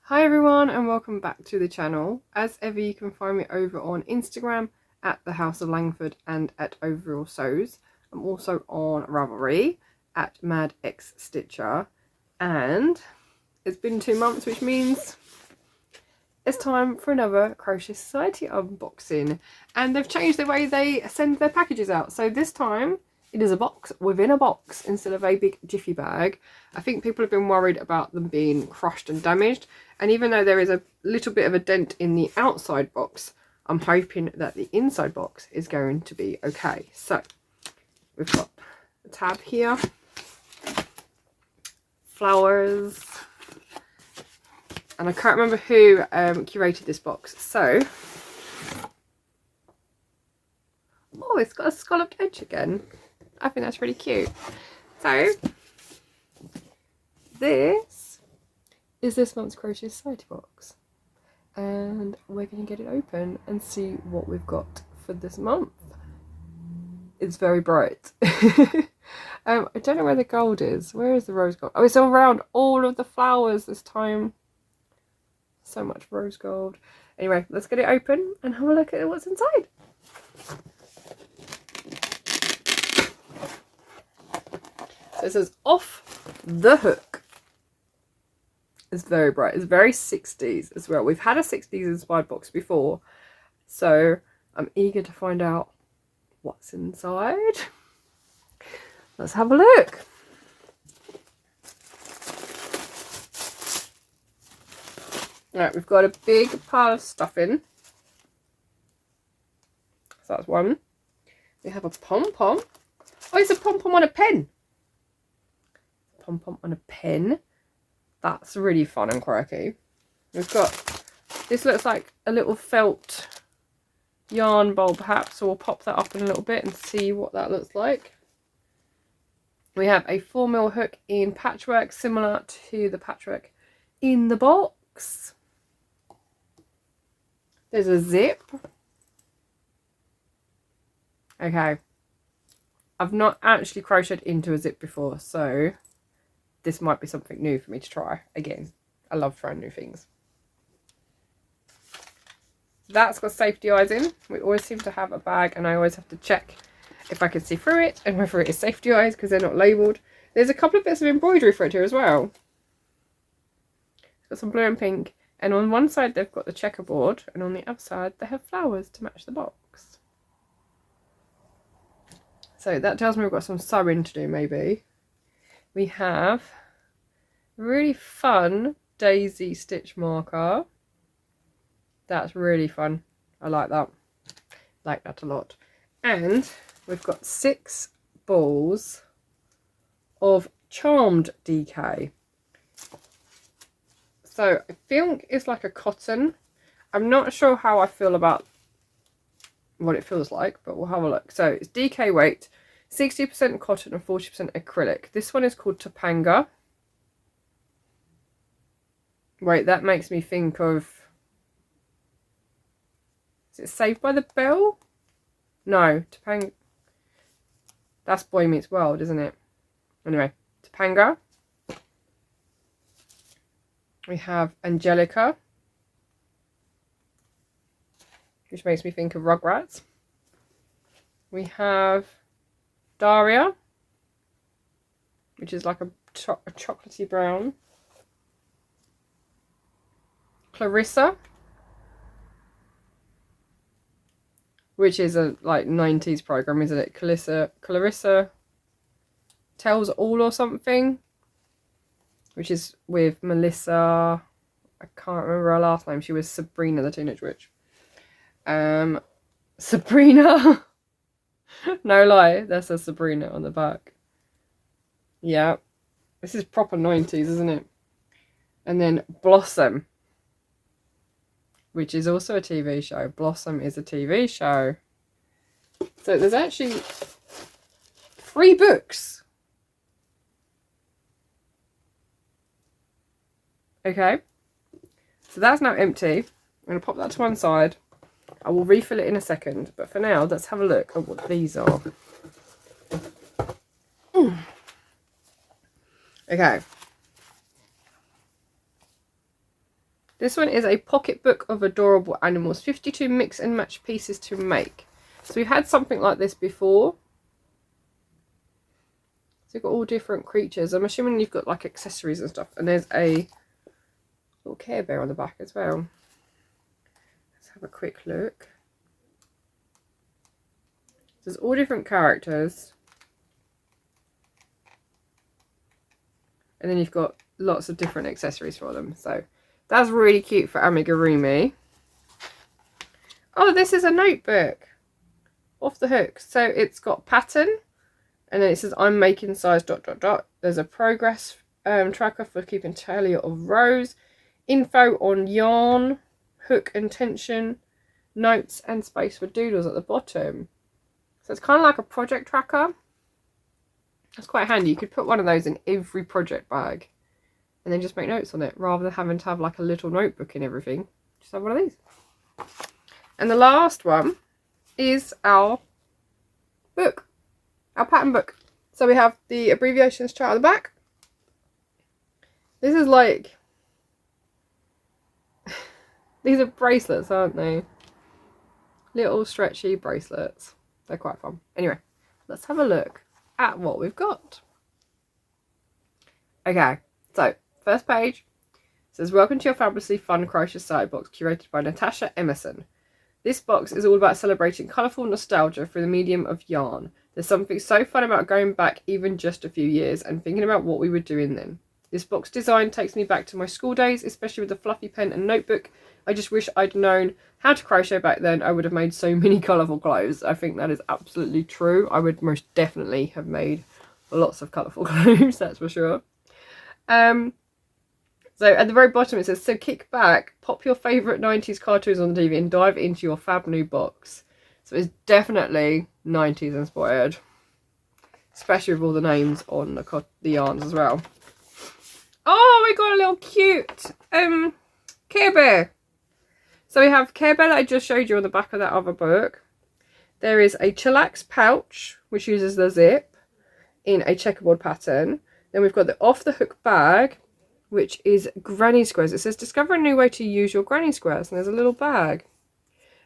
Hi everyone and welcome back to the channel. As ever, you can find me over on Instagram at the House of Langford and at Overall Sews. I'm also on Ravelry at MadXStitcher, and it's been 2 months, which means it's time for another Crochet Society unboxing. And they've changed the way they send their packages out. So this time it is a box within a box instead of a big jiffy bag. I think people have been worried about them being crushed and damaged. And even though there is a little bit of a dent in the outside box, I'm hoping that the inside box is going to be okay. So we've got a tab here, flowers, and I can't remember who curated this box. So, oh, it's got a scalloped edge again. I think that's really cute. So this is this month's Crochet Society box, and we're going to get it open and see what we've got for this month. It's very bright. I don't know where the gold is. Where is the rose gold? Oh, it's all around all of the flowers this time. So much rose gold. Anyway, let's get it open and have a look at what's inside. So it says off the hook. It's very bright. It's very 60s as well. We've had a 60s inspired box before, so I'm eager to find out what's inside. Let's have a look. Alright, we've got a big pile of stuffing. So that's one. We have a pom-pom. Oh, it's a pom-pom on a pen. Pom-pom on a pen. That's really fun and quirky. We've got, this looks like a little felt yarn bowl perhaps, so we'll pop that up in a little bit and see what that looks like. We have a 4mm hook in patchwork, similar to the patchwork in the box. There's a zip. Okay. I've not actually crocheted into a zip before, so this might be something new for me to try. Again, I love trying new things. That's got safety eyes in. We always seem to have a bag, and I always have to check if I can see through it and whether it is safety eyes because they're not labelled. There's a couple of bits of embroidery thread here as well. It's got some blue and pink, and on one side they've got the checkerboard, and on the other side they have flowers to match the box. So that tells me we've got some sewing to do maybe. We have a really fun daisy stitch marker. That's really fun. I like that. Like that a lot. And we've got 6 balls of charmed DK. So I think it's like a cotton. I'm not sure how I feel about what it feels like, but we'll have a look. So it's DK weight, 60% cotton and 40% acrylic. This one is called Topanga. Wait, that makes me think of, is it Saved by the Bell? No, Topanga. That's Boy Meets World, isn't it? Anyway, Topanga. We have Angelica, which makes me think of Rugrats. We have Daria, which is like a chocolatey brown. Clarissa, which is a like 90s program, isn't it? Clarissa Tells All or something, which is with Melissa. I can't remember her last name. She was Sabrina the Teenage Witch. Sabrina. No lie, that says Sabrina on the back. Yeah, this is proper 90s, isn't it? And then Blossom, which is also a TV show. Blossom is a TV show. So there's actually 3 books. Okay, so that's now empty. I'm going to pop that to one side. I will refill it in a second, but for now, let's have a look at what these are. Okay. This one is a pocketbook of adorable animals, 52 mix and match pieces to make. So we've had something like this before. So you've got all different creatures. I'm assuming you've got like accessories and stuff. And there's a little Care Bear on the back as well. Let's have a quick look. So there's all different characters. And then you've got lots of different accessories for them. So that's really cute for amigurumi. Oh, this is a notebook. Off the hook. So it's got pattern. And then it says, I'm making size ... There's a progress tracker for keeping tally of rows. Info on yarn, hook and tension, notes and space for doodles at the bottom. So it's kind of like a project tracker. That's quite handy. You could put one of those in every project bag and then just make notes on it rather than having to have like a little notebook and everything. Just have one of these. And the last one is our book, our pattern book. So we have the abbreviations chart at the back. This is like, these are bracelets, aren't they? Little stretchy bracelets. They're quite fun. Anyway, let's have a look at what we've got. Okay, so first page says, welcome to your fabulously fun crochet side box curated by Natasha Emerson. This box is all about celebrating colourful nostalgia through the medium of yarn. There's something so fun about going back even just a few years and thinking about what we were doing then. This box design takes me back to my school days, especially with the fluffy pen and notebook. I just wish I'd known how to crochet back then. I would have made so many colourful clothes. I think that is absolutely true. I would most definitely have made lots of colourful clothes, that's for sure. So at the very bottom it says, so kick back, pop your favourite 90s cartoons on the TV and dive into your fab new box. So it's definitely 90s inspired, especially with all the names on the yarns as well. Oh, we got a little cute Care Bear. So we have Care Bear that I just showed you on the back of that other book. There is a chillax pouch, which uses the zip in a checkerboard pattern. Then we've got the off the hook bag, which is granny squares. It says, discover a new way to use your granny squares. And there's a little bag.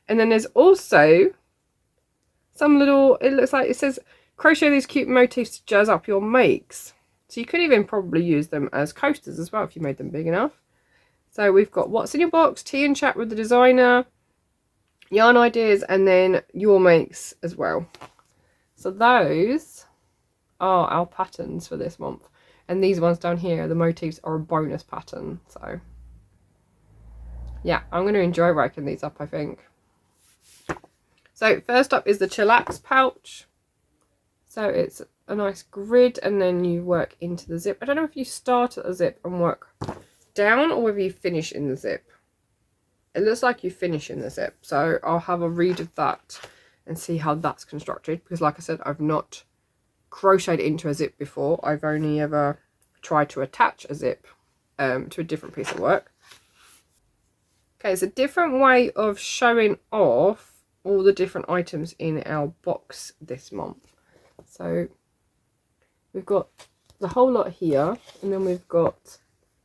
And then there's also some little, it looks like it says, crochet these cute motifs to jazz up your makes. So you could even probably use them as coasters as well if you made them big enough. So we've got what's in your box, tea and chat with the designer, yarn ideas, and then your makes as well. So those are our patterns for this month. And these ones down here, the motifs, are a bonus pattern. So yeah, I'm going to enjoy racking these up, I think. So first up is the chillax pouch. So it's a nice grid and then you work into the zip. I don't know if you start at the zip and work down or whether you finish in the zip. It looks like you finish in the zip. So I'll have a read of that and see how that's constructed. Because like I said, I've not crocheted into a zip before. I've only ever tried to attach a zip to a different piece of work. Okay, it's a different way of showing off all the different items in our box this month. So we've got the whole lot here, and then we've got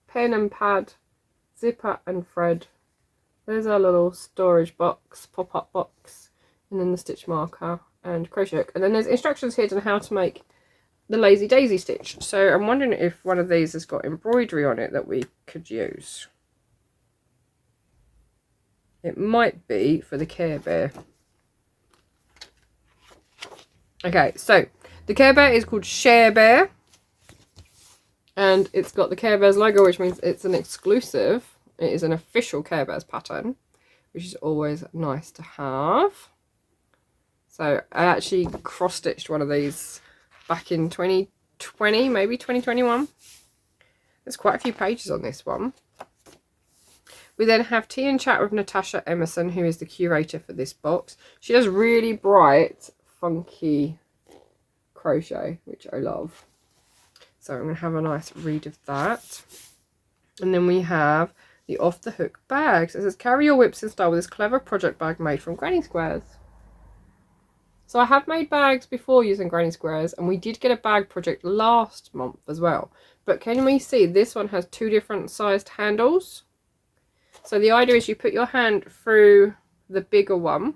pen and pad, zipper and thread. There's our little storage box, pop-up box, and then the stitch marker and crochet hook. And then there's instructions here on how to make the lazy daisy stitch. So I'm wondering if one of these has got embroidery on it that we could use. It might be for the Care Bear. Okay, so the Care Bear is called Share Bear. And it's got the Care Bears logo, which means it's an exclusive. It is an official Care Bears pattern, which is always nice to have. So I actually cross-stitched one of these back in 2020, maybe 2021. There's quite a few pages on this one. We then have Tea and Chat with Natasha Emerson, who is the curator for this box. She does really bright, funky crochet, which I love. So I'm going to have a nice read of that. And then we have the off the hook bags. It says, carry your whips in style with this clever project bag made from granny squares. So I have made bags before using granny squares, and we did get a bag project last month as well. But can we see this one has two different sized handles? So the idea is you put your hand through the bigger one.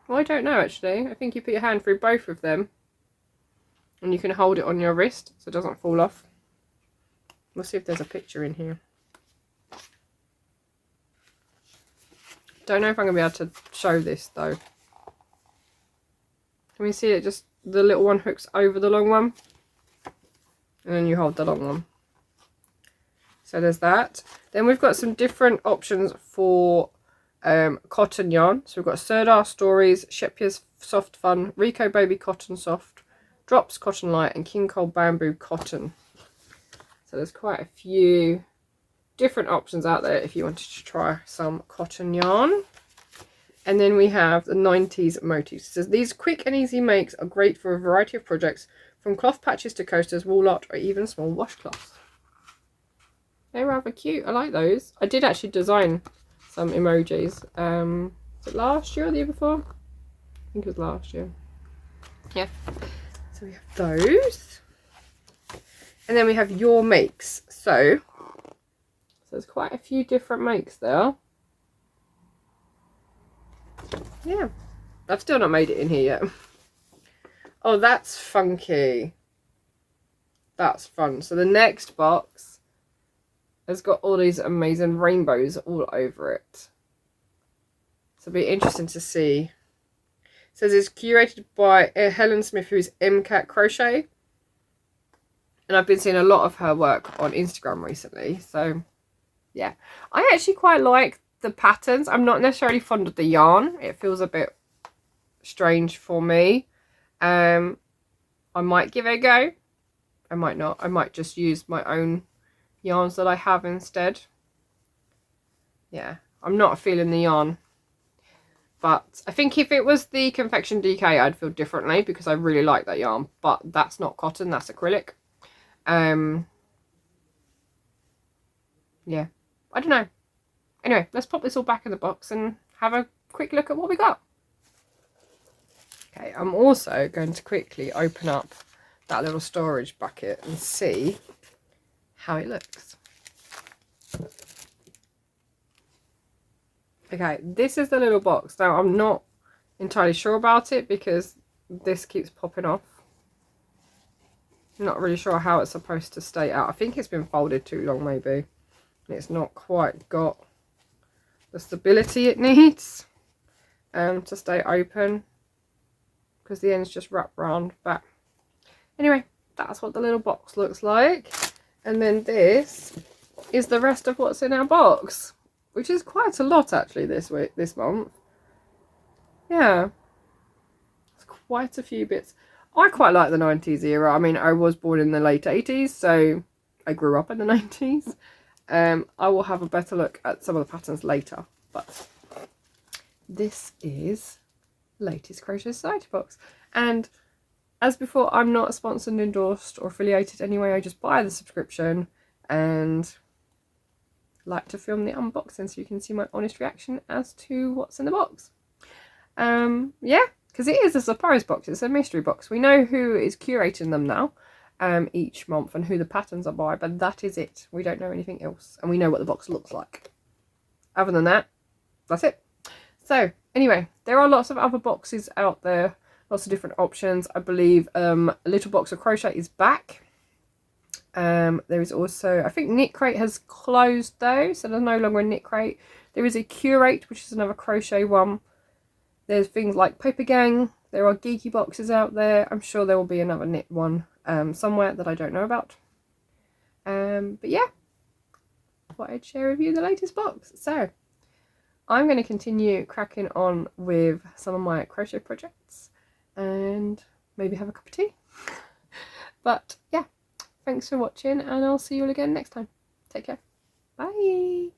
Well, I don't know actually. I think you put your hand through both of them and you can hold it on your wrist so it doesn't fall off. We'll see if there's a picture in here. Don't know if I'm going to be able to show this though. Can we see it? Just the little one hooks over the long one and then you hold the long one. So there's that. Then we've got some different options for cotton yarn. So we've got Serdar Stories, Shepier's Soft Fun, Rico Baby Cotton Soft, Drops Cotton Light, and King Cole Bamboo Cotton. So there's quite a few different options out there if you wanted to try some cotton yarn. And then we have the 90s motifs. It says these quick and easy makes are great for a variety of projects, from cloth patches to coasters, wall art, or even small washcloths. They're rather cute. I like those. I did actually design some emojis. Was it last year or the year before? I think it was last year. Yeah. So we have those. And then we have your makes. So there's quite a few different makes there. Yeah. I've still not made it in here yet. Oh, that's funky. That's fun. So the next box has got all these amazing rainbows all over it. So it'll be interesting to see. It says it's curated by Helen Smith, who's MCAT Crochet. And I've been seeing a lot of her work on Instagram recently. So, yeah. I actually quite like the patterns. I'm not necessarily fond of the yarn. It feels a bit strange for me. I might give it a go. I might not. I might just use my own yarns that I have instead. Yeah, I'm not feeling the yarn. But I think if it was the Confection DK, I'd feel differently because I really like that yarn. But that's not cotton, that's acrylic. Yeah, I don't know. Anyway, let's pop this all back in the box and have a quick look at what we got. Okay, I'm also going to quickly open up that little storage bucket and see how it looks. Okay, this is the little box. Now, I'm not entirely sure about it because this keeps popping off. I'm not really sure how it's supposed to stay out. I think it's been folded too long, maybe. And it's not quite got the stability it needs to stay open because the ends just wrap round. But anyway, that's what the little box looks like. And then this is the rest of what's in our box, which is quite a lot actually this month. Yeah, it's quite a few bits. I quite like the 90s era. I mean, I was born in the late 80s, so I grew up in the 90s. I will have a better look at some of the patterns later, but this is Latest Crochet Society box. And as before, I'm not sponsored, endorsed, or affiliated anyway. I just buy the subscription and like to film the unboxing so you can see my honest reaction as to what's in the box. Yeah, because it is a surprise box. It's a mystery box. We know who is curating them now each month and who the patterns are by, but that is it. We don't know anything else, and we know what the box looks like. Other than that, that's it. So anyway, there are lots of other boxes out there, lots of different options. I believe a Little Box of Crochet is back. There is also, I think Knit Crate has closed though, so there's no longer a Knit Crate. There is a Curate, which is another crochet one. There's things like Paper Gang. There are geeky boxes out there. I'm sure there will be another knit one somewhere that I don't know about. But yeah, I thought I'd share with you the latest box. So I'm going to continue cracking on with some of my crochet projects and maybe have a cup of tea. But yeah, thanks for watching and I'll see you all again next time. Take care. Bye.